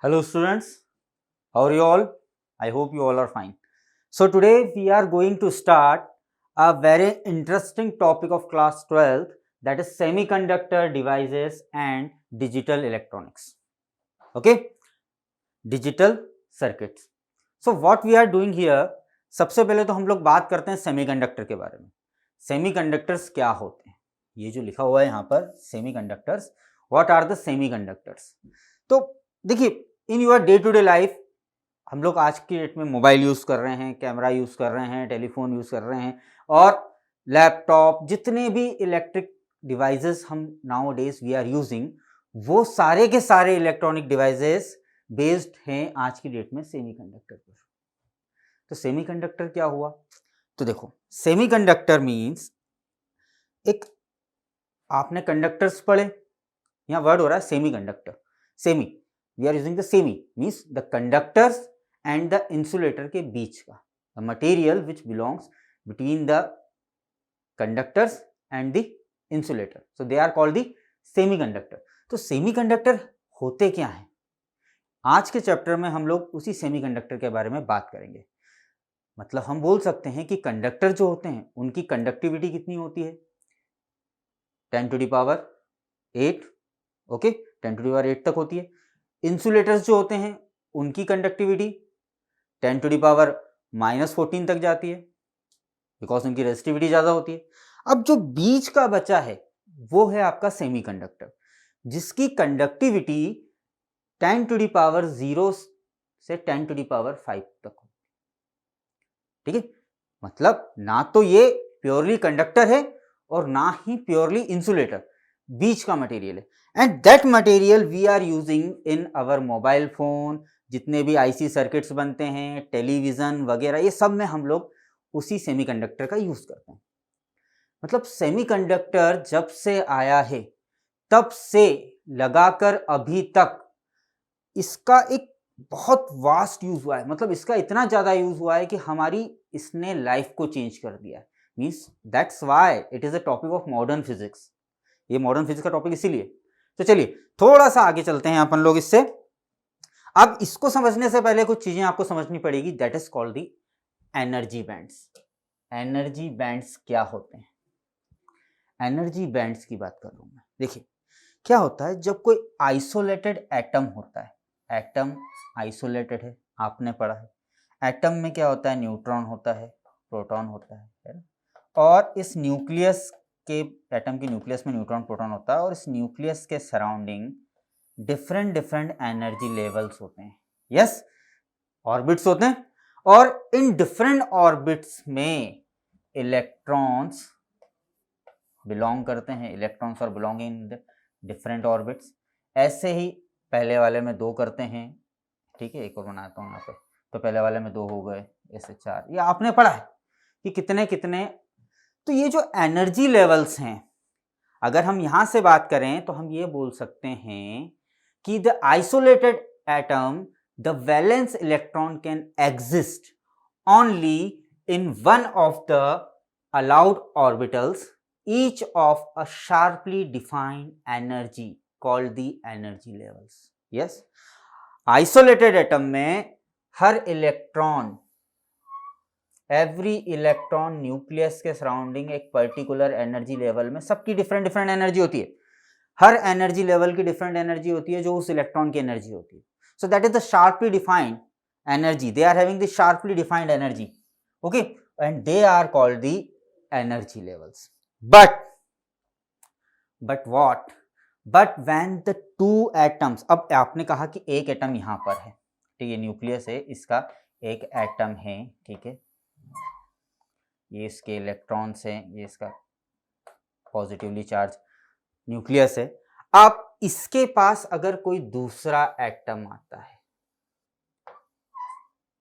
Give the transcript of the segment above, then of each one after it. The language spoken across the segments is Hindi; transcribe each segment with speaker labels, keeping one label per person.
Speaker 1: Hello students, how are you all? I hope you all are fine. So today we are going to start a very interesting topic of class 12, that is semiconductor devices and digital electronics. Okay, digital circuits. So what we are doing here, सबसे पहले तो हम लोग बात करते हैं सेमीकंडक्टर के बारे में. सेमीकंडक्टर्स क्या होते हैं? ये जो लिखा हुआ है यहाँ पर semiconductors, what are the semiconductors. तो देखिए, in your day to day life हम लोग आज की डेट में मोबाइल यूज़ कर रहे हैं, कैमरा यूज़ कर रहे हैं, टेलीफोन यूज़ कर रहे हैं और लैपटॉप, जितने भी इलेक्ट्रिक डिवाइसेस हम nowadays we are using, वो सारे के सारे इलेक्ट्रॉनिक डिवाइसेस बेस्ड हैं आज की डेट में सेमीकंडक्टर पर. तो सेमीकंडक्टर क्या हुआ? तो देखो, सेमीकंडक्टर मींस एक, आपने कंडक्टर्स पढ़े, यहाँ वर्ड हो रहा है semiconductor. Semi, we are using the semi means the conductors and the insulator के बीच का, the material which belongs between the conductors and the insulator, so they are called the semiconductor. तो सेमीकंडक्टर होते क्या हैं? आज के चैप्टर में हम लोग उसी सेमीकंडक्टर के बारे में बात करेंगे. मतलब हम बोल सकते हैं कि कंडक्टर जो होते हैं उनकी कंडक्टिविटी कितनी होती है? 10 to the power 8, okay, 10 to the power 8 तक होती है. इंसुलेटर्स जो होते हैं उनकी कंडक्टिविटी 10 टू द पावर -14 तक जाती है, बिकॉज उनकी रेजिस्टिविटी ज़्यादा होती है. अब जो बीच का बचा है वो है आपका सेमीकंडक्टर, जिसकी कंडक्टिविटी 10 टू द पावर 0 से 10 टू द पावर 5 तक होती है. ठीक है, मतलब ना तो ये प्योरली कंडक्टर है और ना ही प्योरली इंसुलेटर, बीच का मटेरियल है. And that material we are using in our mobile phone, जितने भी आईसी सर्किट्स बनते हैं, टेलीविज़न वगैरह, ये सब में हम लोग उसी सेमीकंडक्टर का यूज़ करते हैं. मतलब सेमीकंडक्टर जब से आया है तब से लगाकर अभी तक इसका एक बहुत वास्ट यूज़ हुआ है. मतलब इसका इतना ज़्यादा यूज़ हुआ है कि हमारी इसने लाइफ को चेंज कर दिया है. Means that's why it is a topic of modern physics. ये मॉडर्न फिजिक्स का टॉपिक इसीलिए. तो चलिए थोड़ा सा आगे चलते हैं अपन लोग इससे. अब इसको समझने से पहले कुछ चीजें आपको समझनी पड़ेगी, that is called the energy bands. Energy bands क्या होते हैं? एनर्जी बैंड्स की बात कर रहा हूं मैं. देखिए क्या होता है, जब कोई आइसोलेटेड एटम होता है, एटम आइसोलेटेड है, आपने पढ़ा है. एटम में क्या होता है? न्यूट्रॉन होता है, प्रोटॉन होता है ना? और इस न्यूक्लियस के, एटम के न्यूक्लियस में न्यूट्रॉन प्रोटॉन होता है और इस न्यूक्लियस के सराउंडिंग डिफरेंट एनर्जी लेवल्स होते हैं. यस, ऑर्बिट्स होते हैं और इन डिफरेंट ऑर्बिट्स में इलेक्ट्रॉन्स बिलोंग करते हैं. Electrons are belonging in different orbits. ऐसे ही पहले वाले में 2 करते हैं. ठीक है, एक और बनाता हूँ यहाँ पे. तो पहले वाले में 2 हो गए, ऐसे 4. ये आपने पढ़ा है कि कितने कितने. तो ये जो एनर्जी लेवल्स हैं, अगर हम यहां से बात करें तो हम ये बोल सकते हैं कि the isolated atom, the valence electron can exist only in one of the allowed orbitals, each of a sharply defined energy called the energy levels. Yes, isolated atom में हर इलेक्ट्रॉन, एवरी इलेक्ट्रॉन न्यूक्लियस के सराउंडिंग एक पर्टिकुलर एनर्जी लेवल में, सबकी डिफरेंट एनर्जी होती है. हर एनर्जी लेवल की डिफरेंट एनर्जी होती है जो उस इलेक्ट्रॉन की एनर्जी होती है. So that is the sharply defined energy. They are having the sharply defined energy, okay, and they are called the energy levels. But what? But when the 2 atoms, अब आपने कहा कि एक एटम यहां पर है, ठीक है, न्यूक्लियस है, इसका एक एटम है, ठीक है, ये इसके इलेक्ट्रॉन्स हैं, ये इसका पॉजिटिवली चार्ज न्यूक्लियस है. अब इसके पास अगर कोई दूसरा एटम आता है,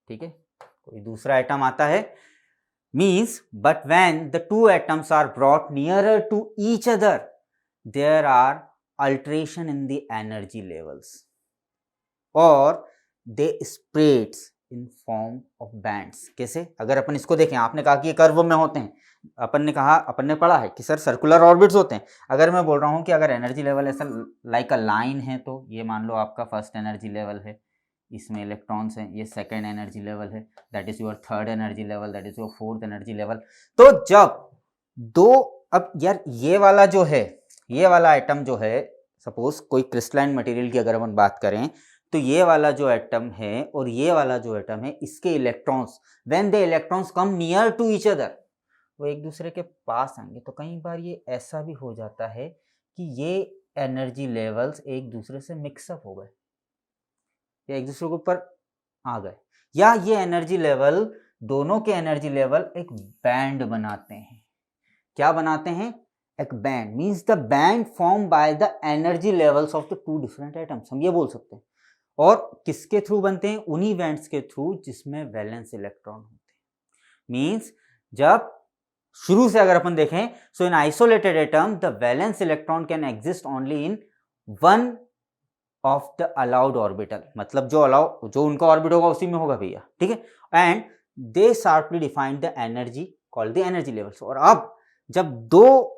Speaker 1: ठीक है, कोई दूसरा एटम आता है, means but when the 2 atoms are brought nearer to each other, there are alteration in the energy levels और they spreads in form of bands. कैसे? अगर अपन इसको देखें, आपने कहा कि ये कर्व में होते हैं, अपन ने पढ़ा है कि सर सर्कुलर ऑर्बिट्स होते हैं. अगर मैं बोल रहा हूँ कि अगर एनर्जी लेवल ऐसा लाइक अ लाइन है, तो ये मान लो आपका फर्स्ट एनर्जी लेवल है, इसमें इलेक्ट्रॉन्स हैं, ये सेकेंड एनर्जी लेवल है, that is your third energy level, that is your fourth energy level. तो जब दो, अब यार ये वाला जो है, ये वाला एटम जो है, सपोज कोई क्रिस्टलाइन मटेरियल की अगर हम बात करें, तो ये वाला जो एटम है और ये वाला जो एटम है, इसके electrons when the electrons come near to each other, वो एक दूसरे के पास आएंगे। तो कई बार ये ऐसा भी हो जाता है कि ये एनर्जी लेवल्स एक दूसरे से मिक्सअप हो गए या एक दूसरे के ऊपर आ गए, या ये एनर्जी लेवल, दोनों के एनर्जी लेवल एक बैंड बनाते हैं। क्या बनाते हैं? एक band, means the band form by the energy levels of the two different atoms, हम ये बोल सकते हैं। और किसके थ्रू बनते हैं? उन्हीं बैंड्स के थ्रू जिसमें वैलेंस इलेक्ट्रॉन होते हैं। मींस जब शुरू से अगर अपन देखें, so in isolated atom the valence electron can exist only in one of the allowed orbital, मतलब जो उनका ऑर्बिट होगा उसी में होगा भैया, ठीक है। And they sharply defined the energy called the energy levels. और अब जब दो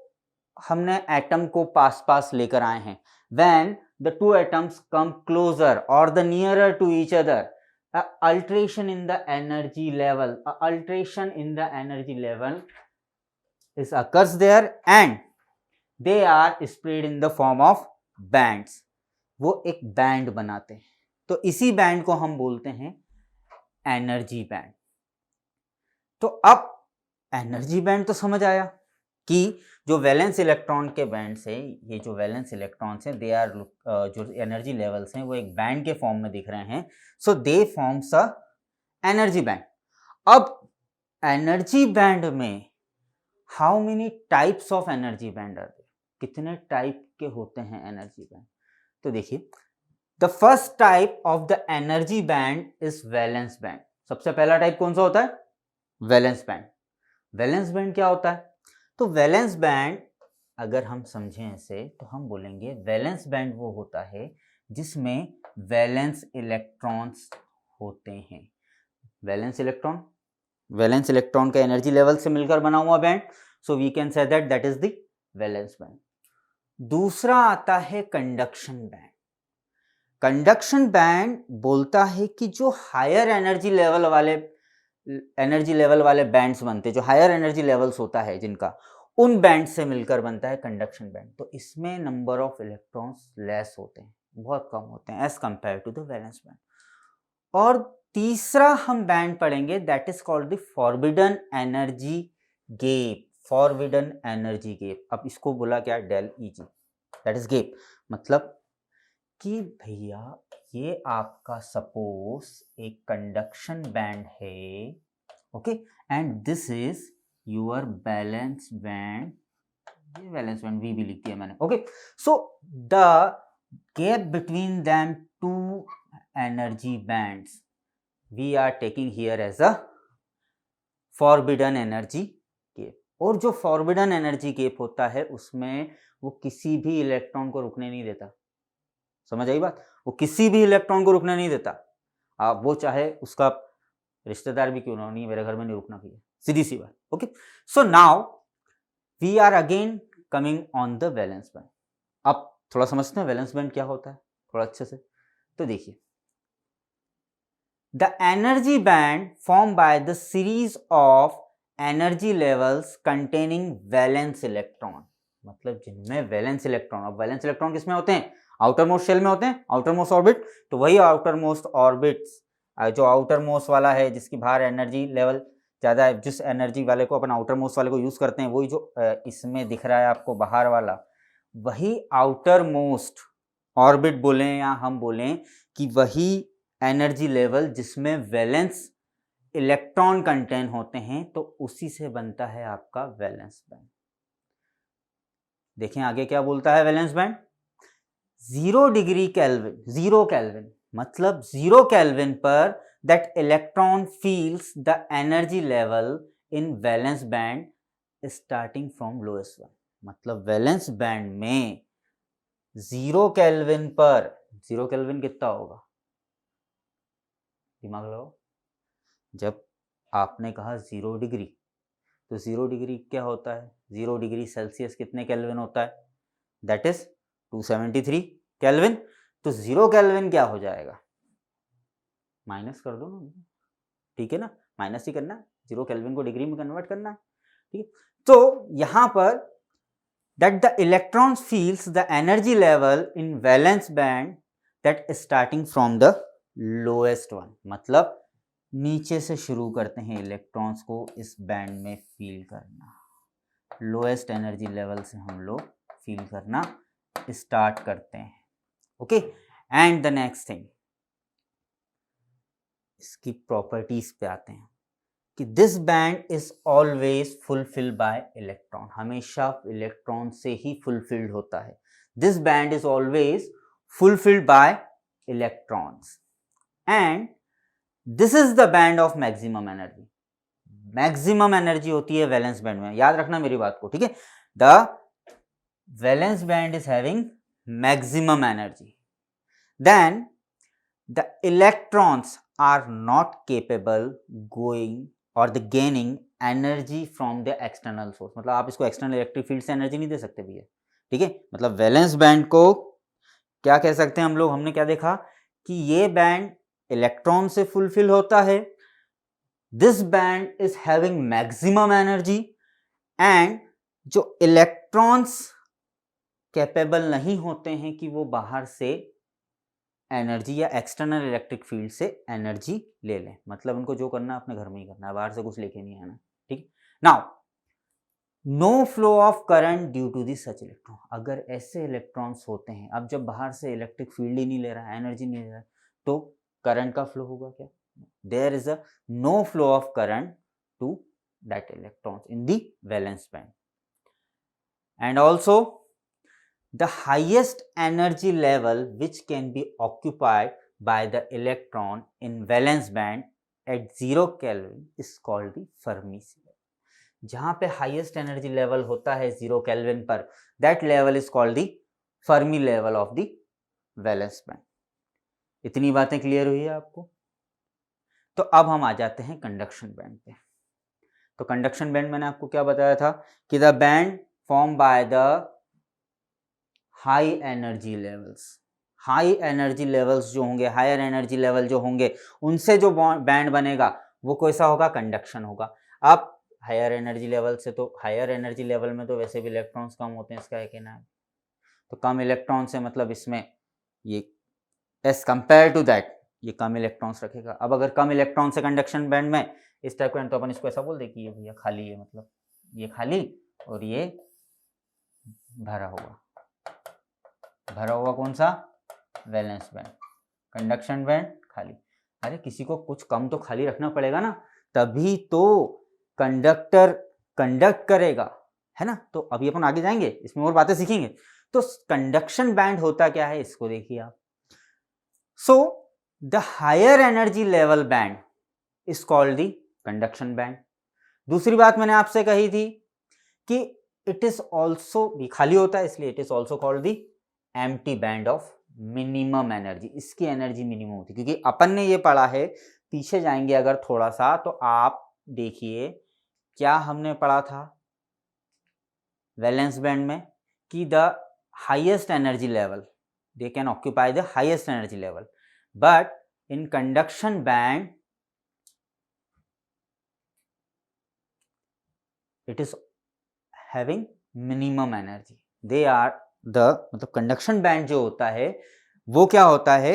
Speaker 1: हमने एटम को पास लेकर आए हैं, when the two atoms come closer और the nearer to each other, alteration in the energy level, alteration in the energy level is occurs there and they are spread in the form of bands। वो एक बैंड बनाते हैं, तो इसी बैंड को हम बोलते हैं एनर्जी बैंड। तो अब एनर्जी बैंड तो समझ आया कि जो वैलेंस इलेक्ट्रॉन के बैंड से, ये जो वैलेंस इलेक्ट्रॉन्स हैं, दे आर जो एनर्जी लेवल्स हैं वो एक बैंड के फॉर्म में दिख रहे हैं, so they forms a energy band. अब एनर्जी बैंड में how many types of energy band are there, कितने टाइप के होते हैं एनर्जी बैंड? तो देखिए, the first type of the energy band is valence band. सबसे पहला टाइप कौन सा होता है? Valence band. वैलेंस बैंड क्या होता है? तो वैलेंस बैंड अगर हम समझें इसे, तो हम बोलेंगे वैलेंस बैंड वो होता है जिसमें वैलेंस इलेक्ट्रॉन्स होते हैं। वैलेंस इलेक्ट्रॉन का एनर्जी लेवल से मिलकर बना हुआ band, so we can say that is the valence band. दूसरा आता है कंडक्शन बैंड। कंडक्शन बैंड बोलता है कि जो हायर एनर्जी लेवल वाले बैंड्स बनते हैं, जो हायर एनर्जी लेवल्स होता है जिनका, उन बैंड से मिलकर बनता है कंडक्शन बैंड। तो इसमें नंबर ऑफ इलेक्ट्रॉन्स लेस होते हैं, बहुत कम होते हैं as compare to the valence band. और तीसरा हम बैंड पढ़ेंगे, that is called the forbidden energy gap. Forbidden energy gap, अब इसको बोला क्या? डेल ईजी, दैट इज गैप। मतलब कि भैया ये आपका सपोज एक कंडक्शन बैंड है, okay, and this is your balance band. ये बैलेंस बैंड वी भी लिख दिया मैंने, okay. So the gap between them two energy bands we are taking here as a forbidden energy gap. और जो फॉरबिडन एनर्जी गैप होता है उसमें वो किसी भी इलेक्ट्रॉन को रुकने नहीं देता। समझ आई बात? वो किसी भी इलेक्ट्रॉन को रुकने नहीं देता। आप वो चाहे उसका रिश्तेदार भी क्यों ना हो, नहीं मेरे घर में नहीं रुकना भैया, सीधी सी बात, okay. So now we are again coming on the valence band. अब थोड़ा समझते हैं वैलेंस बैंड क्या होता है थोड़ा अच्छे से। तो देखिए, the energy band form by the series of energy levels containing valence electron, मतलब जिनमें वैलेंस इलेक्ट्रॉन, अब वैलेंस इलेक्ट्रॉन किसमें होते हैं? आउटर मोस्ट शेल में होते हैं, आउटर मोस्ट ऑर्बिट। तो वही आउटर मोस्ट ऑर्बिट्स, जो आउटर मोस्ट वाला है जिसकी बाहर एनर्जी लेवल ज़्यादा है, जिस एनर्जी वाले को अपन आउटर मोस्ट वाले को यूज़ करते हैं, वही जो इसमें दिख रहा है आपको बाहर वाला, वही आउटर मोस्ट ऑर्बिट बोलें या हम बोलें कि वही एनर्जी लेवल जिसमें वैलेंस इलेक्ट्रॉन कंटेन होते हैं, तो उसी से बनता है आपका वैलेंस बैंड। देखें आगे क्या बोलता है वैलेंस बैंड। 0 केल्विन मतलब 0 केल्विन पर that electron feels the energy level in valence band starting from lowest one. मतलब वैलेंस बैंड में 0 केल्विन पर, 0 केल्विन कितना होगा? दिमाग लगाओ। जब आपने कहा 0 डिग्री, तो 0 डिग्री क्या होता है? 0 डिग्री सेल्सियस कितने केल्विन होता है? That is 273 kelvin. तो 0 केल्विन क्या हो जाएगा? माइनस कर दो ना, ठीक है ना, माइनस ही करना है, 0 केल्विन को डिग्री में कन्वर्ट करना है, ठीक है। तो यहां पर that the electron feels the energy level in valence band that starting from the lowest one, मतलब नीचे से शुरू करते हैं इलेक्ट्रॉन्स को इस बैंड में फील करना, लोएस्ट एनर्जी लेवल से हम लोग फील करना स्टार्ट करते हैं, okay. And the next thing, इसकी प्रॉपर्टीज पे आते हैं कि this band is always fulfilled by electron, हमेशा इलेक्ट्रॉन से ही फुलफिल्ड होता है। This band is always fulfilled by electrons and this is the band of maximum energy. Maximum energy होती है वैलेंस बैंड में, याद रखना मेरी बात को, ठीक है। The valence band is having maximum energy, then the electrons are not capable going or the gaining energy from the external source, मतलब आप इसको एक्सटर्नल इलेक्ट्रिक फील्ड से एनर्जी नहीं दे सकते भैया, ठीक है। मतलब वैलेंस बैंड को क्या कह सकते हैं हम लोग, हमने क्या देखा कि ये बैंड इलेक्ट्रॉन से फुलफिल होता है, this band is having maximum energy and जो इलेक्ट्रॉन्स कैपेबल नहीं होते हैं कि वो बाहर से एनर्जी या एक्सटर्नल इलेक्ट्रिक फील्ड से एनर्जी ले लें, मतलब उनको जो करना है अपने घर में ही करना है, बाहर से कुछ लेके नहीं आना, ठीक। Now no flow of current due to this such electron, अगर ऐसे इलेक्ट्रॉन्स होते हैं, अब जब बाहर से इलेक्ट्रिक फील्ड ही नहीं ले रहा है, एनर्जी नहीं ले रहा है, तो करंट का फ्लो होगा क्या, there is a no flow of current to that electrons in the valence band. And also the highest energy level which can be occupied by the electron in valence band at 0 Kelvin is called the Fermi level. जहां पे highest energy level होता है 0 Kelvin पर, that level is called the Fermi level of the valence band. इतनी बातें क्लियर हुई है आपको। तो अब हम आ जाते हैं कंडक्शन बैंड पे। तो कंडक्शन बैंड मैंने आपको क्या बताया था कि the band form by the high energy levels, high energy levels जो होंगे, हायर एनर्जी लेवल जो होंगे, उनसे जो बैंड बनेगा वो कैसा होगा, कंडक्शन होगा। अब हायर एनर्जी लेवल से, तो हायर एनर्जी लेवल में तो वैसे भी इलेक्ट्रॉन्स कम होते हैं, इसका है कहना है, तो कम इलेक्ट्रॉन से मतलब इसमें ये एज कंपेयर टू दैट ये कम इलेक्ट्रॉन्स रखेगा। अब अगर कम इलेक्ट्रॉन से कंडक्शन बैंड में इस टाइप का, तो अपन इसको ऐसा बोल दे कि ये भैया खाली है, मतलब ये खाली और ये भरा हुआ, भरा हुआ कौन सा, वैलेंस बैंड, कंडक्शन बैंड खाली। अरे किसी को कुछ कम तो खाली रखना पड़ेगा ना, तभी तो कंडक्टर कंडक्ट करेगा, है ना। तो अभी अपन आगे जाएंगे, इसमें और बातें सीखेंगे। तो कंडक्शन बैंड होता क्या है, इसको देखिए आप। So the higher energy level band is called the conduction band. दूसरी बात मैंने आपसे कही थी कि इट इज ऑल्सो, खाली होता है इसलिए it is also called the empty band of minimum energy, इसकी एनर्जी मिनिमम होती है, क्योंकि अपन ने ये पढ़ा है, पीछे जाएंगे अगर थोड़ा सा तो आप देखिए क्या हमने पढ़ा था वैलेंस बैंड में कि the highest energy level, they can occupy the highest energy level, but in conduction band it is having minimum energy, they are the, मतलब कंडक्शन बैंड जो होता है वो क्या होता है,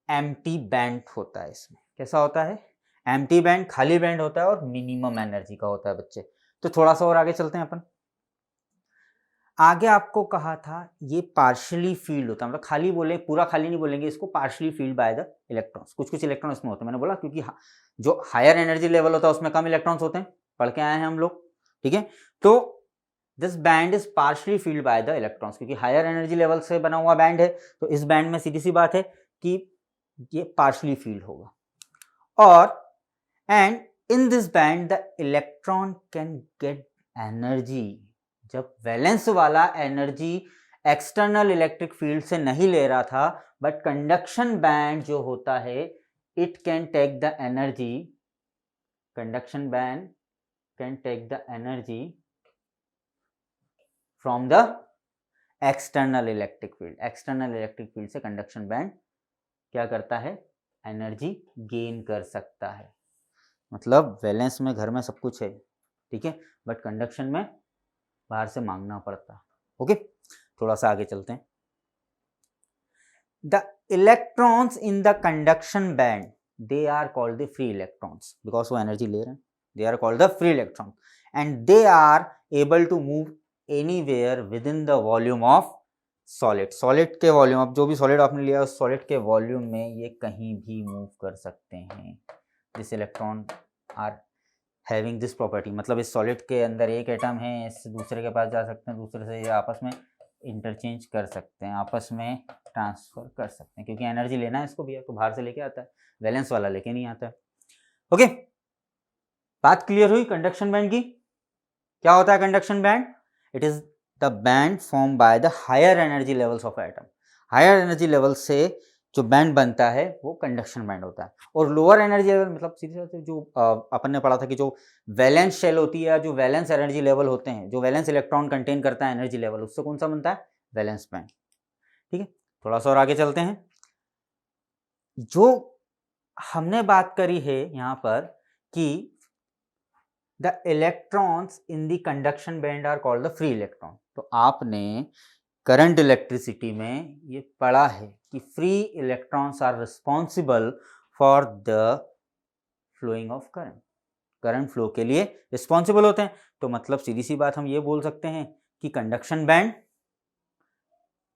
Speaker 1: एम्प्टी बैंड होता है। इसमें कैसा होता है, एम्प्टी बैंड, खाली बैंड होता है और मिनिमम एनर्जी का होता है बच्चे। तो थोड़ा सा और आगे चलते हैं अपन। आगे आपको कहा था ये पार्शियली फील्ड होता है, मतलब खाली बोले, पूरा खाली नहीं बोलेंगे इसको, partially field by the electrons, कुछ कुछ इलेक्ट्रॉन इसमें होते हैं, मैंने बोला क्योंकि जो हायर एनर्जी लेवल होता है उसमें कम इलेक्ट्रॉन्स होते हैं, पढ़ के आए हैं हम लोग, ठीक है। तो this band is partially field by the electrons, क्योंकि हायर एनर्जी लेवल से बना हुआ बैंड है, तो इस बैंड में सीधी सी बात है कि ये पार्शियली फील्ड होगा। और and in this band the electron can get energy, जब वैलेंस वाला एनर्जी एक्सटर्नल इलेक्ट्रिक फील्ड से नहीं ले रहा था, बट कंडक्शन बैंड जो होता है it can take the energy, conduction band can take the energy from the external electric field, external electric field से कंडक्शन बैंड क्या करता है, एनर्जी गेन कर सकता है। मतलब वैलेंस में घर में सब कुछ है, ठीक है, बट कंडक्शन में बाहर से मांगना पड़ता है। ओके, थोड़ा सा आगे चलते हैं। The electrons in the conduction band they are called the free electrons, because वो एनर्जी ले रहे हैं, they are called the free electron and they are able to move anywhere within the volume of solid. Solid के वॉल्यूम, अब जो भी सॉलिड आपने लिया उस सॉलिड के वॉल्यूम में ये कहीं भी मूव कर सकते हैं। This electron are having this property, मतलब इस सॉलिड के अंदर एक एटम है, इस दूसरे के पास जा सकते हैं, दूसरे से ये आपस में इंटरचेंज कर सकते हैं, आपस में ट्रांसफर कर सकते हैं, क्योंकि एनर्जी लेना है इसको भी है तो बाहर से लेके आता है, वैलेंस वाला लेके नहीं आता है। ओके, बात क्लियर हुई कंडक्शन बैंड की। क्या होता है conduction band? It is the band form by the higher energy levels of atom. Higher energy level से जो बैंड बनता है वो कंडक्शन बैंड होता है। और लोअर एनर्जी लेवल मतलब सीधी बात है, जो अपन ने पढ़ा था कि जो वैलेंस शेल होती है, जो वैलेंस एनर्जी लेवल होते हैं, जो वैलेंस इलेक्ट्रॉन कंटेन करता है एनर्जी लेवल, उससे कौन सा बनता है? Valence band. ठीक है, थोड़ा सा और आगे चलते हैं। जो हमने बात करी है यहाँ पर कि the electrons in the conduction band are called the free electron, तो आपने करंट इलेक्ट्रिसिटी में ये पढ़ा है कि free electrons are responsible for the flowing of current, current flow के लिए रिस्पॉन्सिबल होते हैं। तो मतलब सीधी सी बात हम ये बोल सकते हैं कि कंडक्शन बैंड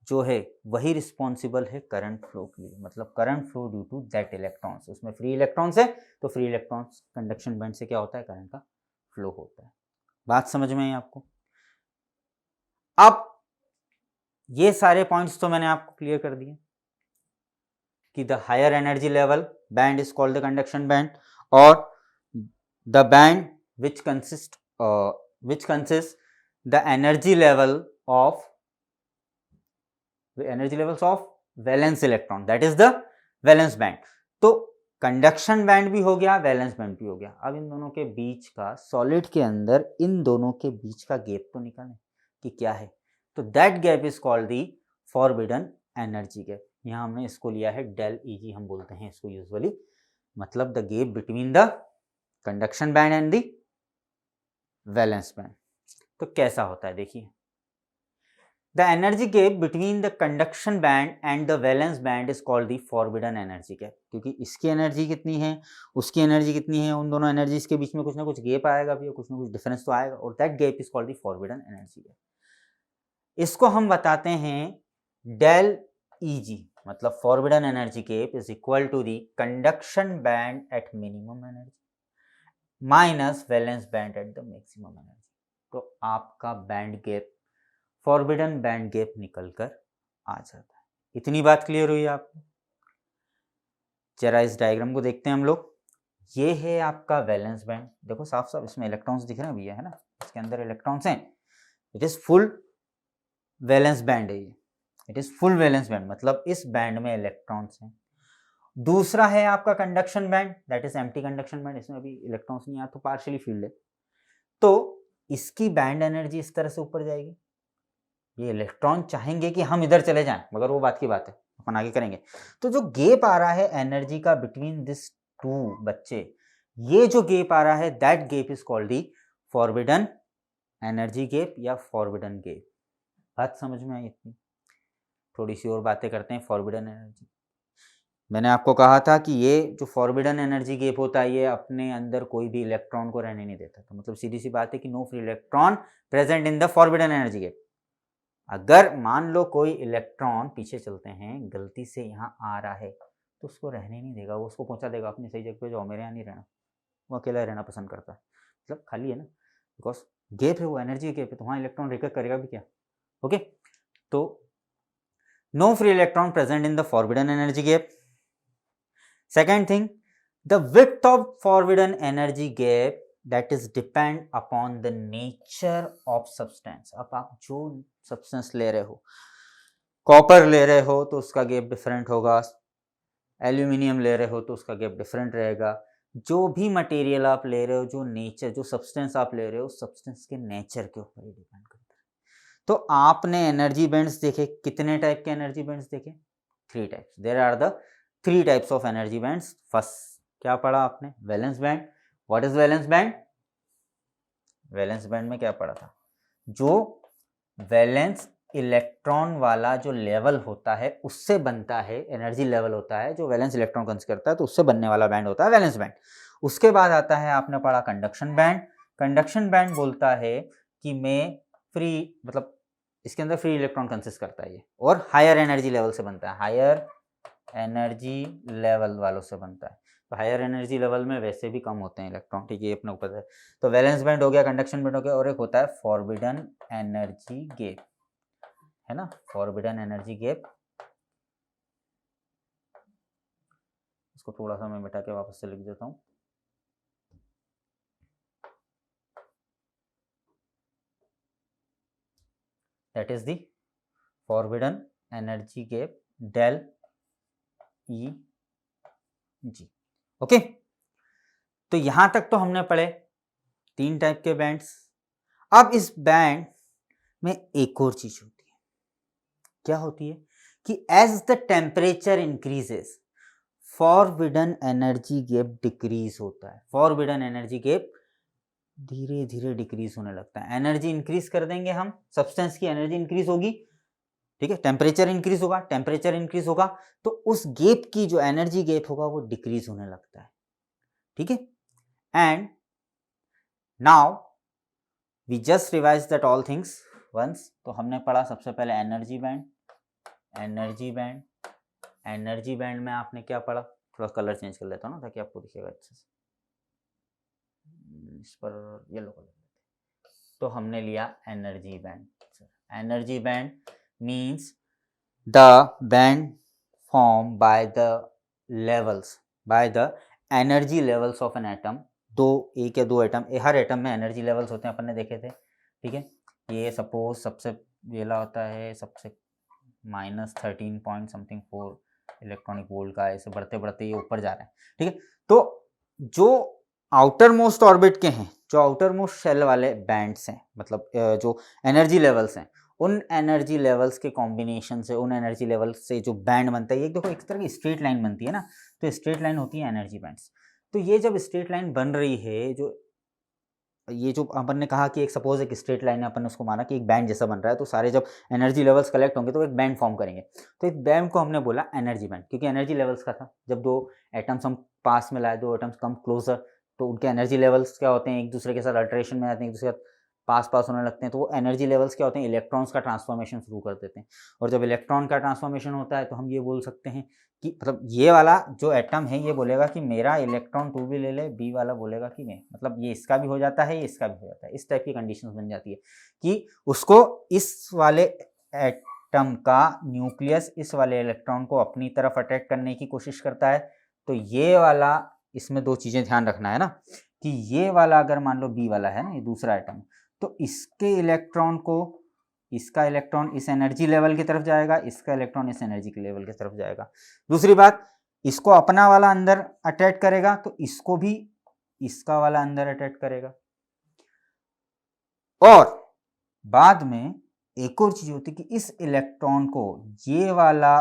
Speaker 1: जो है वही रिस्पॉन्सिबल है करंट फ्लो के लिए, मतलब current flow due to that electrons. उसमें फ्री इलेक्ट्रॉन्स है तो फ्री इलेक्ट्रॉन्स कंडक्शन बैंड से क्या होता है, करंट का फ्लो होता है। बात समझ में आई आपको? अब ये सारे पॉइंट्स तो मैंने आपको क्लियर कर दिए कि the higher energy level band is called the conduction band, और the band which consists the energy levels of valence electron, that is the valence band। तो कंडक्शन बैंड भी हो गया, वैलेंस बैंड भी हो गया। अब इन दोनों के बीच का, सॉलिड के अंदर इन दोनों के बीच का गैप तो निकालें कि क्या है, तो that gap is called the forbidden energy gap. यहाँ हमने इसको लिया है डेल Eg, हम बोलते हैं इसको यूजुअली, मतलब the gap between the conduction band and the valence band. तो कैसा होता है देखिए, the energy gap between the conduction band and the valence band is called the forbidden energy gap, क्योंकि इसकी एनर्जी कितनी है, उसकी एनर्जी कितनी है, उन दोनों एनर्जीज के बीच में कुछ ना कुछ गैप आएगा भी, कुछ ना कुछ डिफरेंस तो आएगा, और that gap is called the forbidden energy gap. इसको हम बताते हैं डेल Eg, मतलब forbidden energy gap is equal to the conduction band at minimum energy minus valence band at the maximum energy. तो आपका band gap, forbidden band gap निकल कर आ जाता है। इतनी बात क्लियर हुई आपको? जरा इस डायग्राम को देखते हैं हम लोग। ये है आपका वैलेंस बैंड, देखो साफ साफ इसमें इलेक्ट्रॉन्स दिख रहे हैं भैया, है ना, इसके अंदर इलेक्ट्रॉन्स हैं। It is full valence band है ये, it is full valence band, मतलब इस बैंड में इलेक्ट्रॉन्स हैं। दूसरा है आपका conduction band, that is empty conduction band, इसमें अभी इलेक्ट्रॉन्स नहीं आया तो पार्शियली फील्ड है। तो इसकी बैंड एनर्जी इस तरह से ऊपर जाएगी, ये इलेक्ट्रॉन चाहेंगे कि हम इधर चले जाएं, मगर वो बात की बात है, अपन आगे करेंगे। तो जो गैप आ रहा है एनर्जी का बिटवीन दिस टू बच्चे, ये जो गैप आ रहा है that gap is called the forbidden energy gap या फॉरबिडन गैप। बात समझ में आई इतनी? थोड़ी सी और बातें करते हैं फॉरबिडन एनर्जी। मैंने आपको कहा था कि ये जो फॉरबिडन एनर्जी गैप होता है ये अपने अंदर कोई भी इलेक्ट्रॉन को रहने नहीं देता, तो मतलब सीधी सी बात है कि no free electron present in the forbidden energy gap. अगर मान लो कोई इलेक्ट्रॉन, पीछे चलते हैं, गलती से यहाँ आ रहा है तो उसको रहने नहीं देगा, वो उसको पहुंचा देगा अपनी सही जगह पे, जाओ मेरे यहाँ नहीं रहना, वो अकेला रहना पसंद करता है, मतलब खाली है ना, बिकॉज गैप है, वो एनर्जी गैप है, तो वहाँ इलेक्ट्रॉन रिकर करेगा भी क्या। ओके, तो no free electron present in the forbidden energy gap. Second thing, the width of forbidden energy gap that is depend upon the nature of substance। अब आप जो सब्सटेंस ले रहे हो, कॉपर ले रहे हो तो उसका गैप डिफरेंट होगा, एल्यूमिनियम ले रहे हो तो उसका गैप डिफरेंट रहेगा। जो भी मटेरियल आप ले रहे हो, जो नेचर, जो सब्सटेंस आप ले रहे हो, सब्सटेंस के नेचर के ऊपर ही डिपेंड करता है। तो आपने एनर्जी बैंड्स देखे, कितने टाइप के एनर्जी बैंड्स देखे? 3 types. There are the 3 types of energy bands. First क्या पढ़ा आपने? Valence band. What is valence band? Valence band में क्या पढ़ा था? जो वैलेंस इलेक्ट्रॉन वाला जो लेवल होता है उससे बनता है, एनर्जी लेवल होता है जो वैलेंस इलेक्ट्रॉन कंसिस्ट करता है, तो उससे बनने वाला बैंड होता है वैलेंस बैंड। उसके बाद आता है, आपने पढ़ा कंडक्शन बैंड। कंडक्शन बैंड बोलता है कि मैं फ्री, मतलब इसके अंदर फ्री इलेक्ट्रॉन कंसिस्ट करता है ये, और हायर एनर्जी लेवल से बनता है, हायर एनर्जी लेवल वालों से बनता है। तो हायर एनर्जी लेवल में वैसे भी कम होते हैं इलेक्ट्रॉन, ठीक है, ये अपने ऊपर है। तो वैलेंस बैंड हो गया, कंडक्शन बैंड हो गया, और एक होता है फॉरबिडन एनर्जी गैप, है ना, फॉरबिडन एनर्जी गैप। इसको थोड़ा सा मैं मिटा के वापस से लिख देता हूँ। That is the forbidden energy gap, del E G. Okay, तो यहां तक तो हमने पढ़े 3 टाइप के बैंड्स। अब इस बैंड में एक और चीज होती है, क्या होती है कि as the temperature increases forbidden energy gap decrease होता है। फॉरबिडन एनर्जी गैप धीरे धीरे डिक्रीज होने लगता है। एनर्जी इंक्रीज कर देंगे हम, सब्सटेंस की एनर्जी इंक्रीज होगी, ठीक है, टेम्परेचर इंक्रीज होगा, टेम्परेचर इंक्रीज होगा तो उस गैप की जो एनर्जी गैप होगा वो डिक्रीज होने लगता है, ठीक है। And now we just revise that all things once. तो हमने पढ़ा सबसे पहले energy band, energy band, energy band में आपने क्या पढ़ा? थोड़ा कलर चेंज कर लेता हूँ ना ताकि आपको दिखेगा अच्छे से, इस पर येलो कलर। तो हमने लिया energy band. Energy band means the band form by the levels, by the energy levels of an atom. एक या दो एटम, हर एटम में एनर्जी लेवल्स होते हैं, अपन ने देखे थे, ठीक है। ये सपोज सबसे वेला होता है, सबसे -13 पॉइंट समथिंग 4 इलेक्ट्रॉनिक वोल्ट का, ऐसे बढ़ते बढ़ते ये ऊपर जा रहा है, ठीक है। तो जो आउटर मोस्ट ऑर्बिट के हैं, जो आउटर मोस्ट शेल वाले बैंड्स हैं, मतलब जो एनर्जी लेवल्स हैं, उन एनर्जी लेवल्स के कॉम्बिनेशन से, उन एनर्जी लेवल से जो बैंड बनता है, ये देखो एक तरह की स्ट्रेट लाइन बनती है ना, तो स्ट्रेट लाइन होती है एनर्जी बैंड्स। तो ये जब स्ट्रेट लाइन बन रही है, जो ये जो अपन ने कहा कि एक सपोज एक स्ट्रेट लाइन है, अपन ने उसको माना कि एक बैंड जैसा बन रहा है, तो सारे जब एनर्जी लेवल्स कलेक्ट होंगे तो एक बैंड फॉर्म करेंगे। तो एक बैंड को हमने बोला एनर्जी बैंड, क्योंकि एनर्जी लेवल्स का था। जब दो एटम्स हम पास में लाए, दो एटम्स कम क्लोजर, तो उनके एनर्जी लेवल्स क्या होते हैं, एक दूसरे के साथ अल्ट्रेशन में आते हैं, एक दूसरे के साथ पास पास होने लगते हैं, तो वो एनर्जी लेवल्स क्या होते हैं, इलेक्ट्रॉन्स का ट्रांसफॉर्मेशन शुरू कर देते हैं। और जब इलेक्ट्रॉन का ट्रांसफॉर्मेशन होता है तो हम ये बोल सकते हैं कि मतलब ये वाला जो एटम है ये बोलेगा कि मेरा इलेक्ट्रॉन तू भी ले ले, बी वाला बोलेगा कि मैं, मतलब ये इसका भी हो जाता है, ये इसका भी हो जाता है, इस टाइप की कंडीशंस बन जाती है कि उसको इस वाले एटम का न्यूक्लियस इस वाले इलेक्ट्रॉन को अपनी तरफ अट्रैक्ट करने की कोशिश करता है। तो ये वाला, इसमें दो चीजें ध्यान रखना है ना, कि ये वाला अगर मान लो बी वाला है ना, ये दूसरा एटम, तो इसके इलेक्ट्रॉन को, इसका इलेक्ट्रॉन इस एनर्जी लेवल की तरफ जाएगा, इसका इलेक्ट्रॉन इस एनर्जी के लेवल की तरफ जाएगा। दूसरी बात, इसको अपना वाला अंदर अट्रैक्ट करेगा तो इसको भी इसका वाला अंदर अट्रैक्ट करेगा। और बाद में एक और चीज होती है कि इस इलेक्ट्रॉन को ये वाला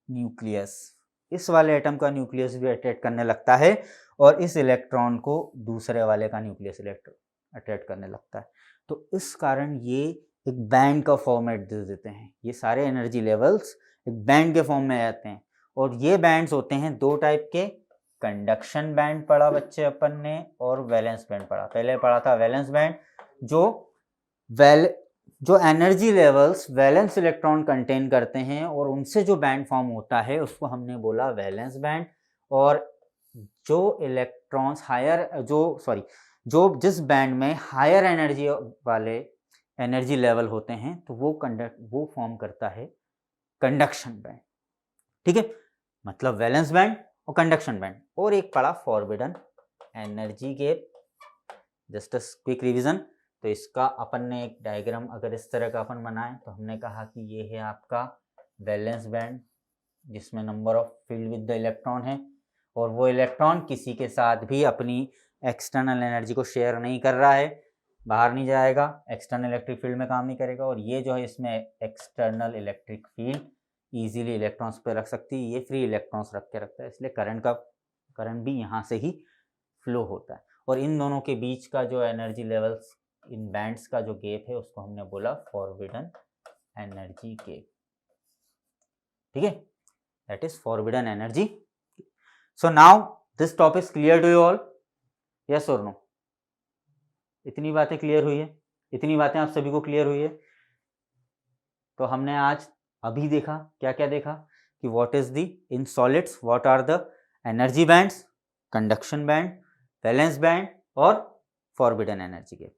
Speaker 1: न्यूक्लियस, इस वाले एटम का न्यूक्लियस भी अट्रैक्ट करने लगता है, और इस इलेक्ट्रॉन को दूसरे वाले का न्यूक्लियस इलेक्ट्रॉन अट्रैक्ट करने लगता है। तो इस कारण ये एक बैंड का फॉर्मेट दे देते हैं, ये सारे एनर्जी लेवल्स एक बैंड के फॉर्म में आते हैं। और ये बैंड्स होते हैं दो टाइप के, कंडक्शन बैंड पढ़ा बच्चे अपन ने, और वैलेंस बैंड पढ़ा। पहले पढ़ा था वैलेंस बैंड, जो energy levels valence electron contain करते हैं, और उनसे जो बैंड फॉर्म होता है उसको हमने बोला वैलेंस बैंड। और जो इलेक्ट्रॉन्स हायर, जो जिस बैंड में हायर एनर्जी वाले एनर्जी लेवल होते हैं, तो वो फॉर्म करता है कंडक्शन बैंड, ठीक है। मतलब वैलेंस बैंड और कंडक्शन बैंड। और एक पढ़ा forbidden energy gap, just a quick revision. तो इसका अपन ने एक डायग्राम अगर इस तरह का अपन बनाए, तो हमने कहा कि ये है आपका वैलेंस बैंड, जिसमें number of field with the electron है, और वो इलेक्ट्रॉन किसी के साथ भी अपनी एक्सटर्नल एनर्जी को शेयर नहीं कर रहा है, बाहर नहीं जाएगा, एक्सटर्नल इलेक्ट्रिक फील्ड में काम नहीं करेगा। और ये जो है इसमें external electric field easily electrons पे रख सकती है, ये फ्री इलेक्ट्रॉन्स रख के रखता है, इसलिए करंट भी यहाँ से ही फ्लो होता है। और इन दोनों के बीच का जो एनर्जी लेवल्स, इन बैंड्स का जो गैप है उसको हमने बोला फॉरबिडन एनर्जी गैप, ठीक है, that is forbidden energy. So now this topic clear to you all, yes और नो? इतनी बातें क्लियर हुई है? इतनी बातें आप सभी को क्लियर हुई है? तो हमने आज अभी देखा, क्या क्या देखा कि what is the in solids what are the energy bands, conduction band, valence band और फॉरबिडन एनर्जी गैप।